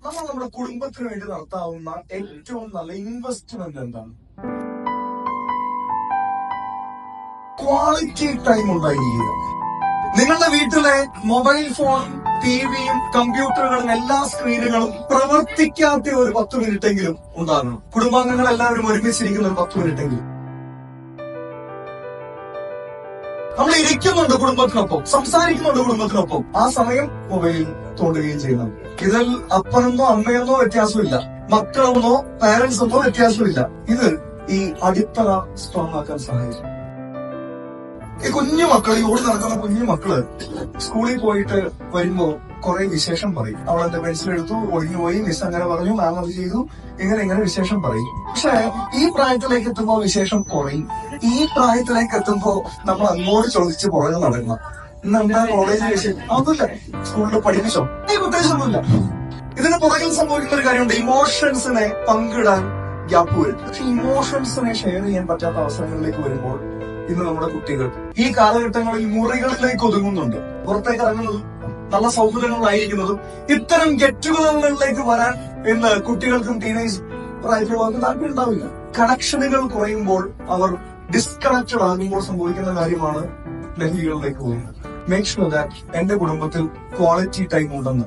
നമ്മൾ നമ്മുടെ കുടുംബത്തിന് വേണ്ടി നടത്താവുന്ന ഏറ്റവും നല്ല ഇൻവെസ്റ്റ്മെന്റ് എന്താണ്? ക്വാളിറ്റി ടൈം ഉണ്ടായിരിക്കുക. നിങ്ങളുടെ വീട്ടിലെ മൊബൈൽ ഫോൺ, ടിവിയും കമ്പ്യൂട്ടറുകളും എല്ലാ സ്ക്രീനുകളും പ്രവർത്തിക്കാത്ത ഒരു 10 മിനിറ്റെങ്കിലും ഉണ്ടാകണം. കുടുംബാംഗങ്ങൾ എല്ലാവരും ഒരുമിച്ചിരിക്കുന്ന ഒരു 10 മിനിറ്റെങ്കിലും. നമ്മൾ ഇരിക്കുന്നുണ്ട് കുടുംബത്തിനൊപ്പം, സംസാരിക്കുന്നുണ്ട് കുടുംബത്തിനൊപ്പം, ആ സമയം മൊബൈലിൽ തോണ്ടുകയും ചെയ്യുന്നത്. ഇതിൽ അപ്പനെന്നോ അമ്മയെന്നോ വ്യത്യാസമില്ല, മക്കളെന്നോ പാരന്റ്സ് എന്നോ വ്യത്യാസമില്ല. ഇത് ഈ അടിത്തറ സ്ട്രോങ് ആക്കാൻ സഹായിക്കും. ഈ കുഞ്ഞു മക്കൾ, ഈ ഓടി നടക്കുന്ന കുഞ്ഞു മക്കള് സ്കൂളിൽ പോയിട്ട് വരുമ്പോ കുറെ വിശേഷം പറയും. അവൾ എന്റെ പെൻസിലെടുത്തു, ഒഴിഞ്ഞുപോയി, മിസ് അങ്ങനെ പറഞ്ഞു, മാം അത് ചെയ്തു, ഇങ്ങനെ വിശേഷം പറയും. പക്ഷെ ഈ പ്രായത്തിലേക്ക് എത്തുമ്പോ വിശേഷം കുറയും. ഈ പ്രായത്തിലേക്ക് എത്തുമ്പോ നമ്മൾ അങ്ങോട്ട് ചോദിച്ച് പുറകെ നടക്കണം. ഇന്ന് എന്താ കോളേജിൽ വിഷയം? അതൊന്നുമില്ല. സ്കൂളിൽ പഠിപ്പിച്ചോ? ഈ ഉദ്ദേശമൊന്നുമില്ല. ഇതിന് പുറകിൽ സംഭവിക്കുന്ന ഒരു കാര്യമുണ്ട്. ഇമോഷൻസിനെ പങ്കിടാൻ ഗ്യാപ്പ് വരും. പക്ഷെ ഇമോഷൻസിനെ ഷെയർ ചെയ്യാൻ പറ്റാത്ത അവസരങ്ങളിലേക്ക് വരുമ്പോൾ ഇന്ന് നമ്മുടെ കുട്ടികൾ ഈ കാലഘട്ടങ്ങളിൽ മുറികളിലേക്ക് ഒതുങ്ങുന്നുണ്ട്. പുറത്തേക്ക് ഇറങ്ങുന്നതും നല്ല സൗകര്യങ്ങളായിരിക്കുന്നതും ഇത്തരം ഗെറ്റുകളിലേക്ക് വരാൻ ഇന്ന് കുട്ടികൾക്കും ടീനേജ് പ്രായത്തിലുള്ളവർക്കും താല്പര്യം ഉണ്ടാവില്ല. കണക്ഷനുകൾ കുറയുമ്പോൾ അവർ ഡിസ്കണക്റ്റഡ് ആകുമ്പോൾ സംഭവിക്കുന്ന കാര്യമാണ് ലഹരികളിലേക്ക് പോകുന്നത്. മേക്ക് ഷുവർ ദാറ്റ് എന്റെ കുടുംബത്തിൽ ക്വാളിറ്റി ടൈം ഉണ്ടെന്ന്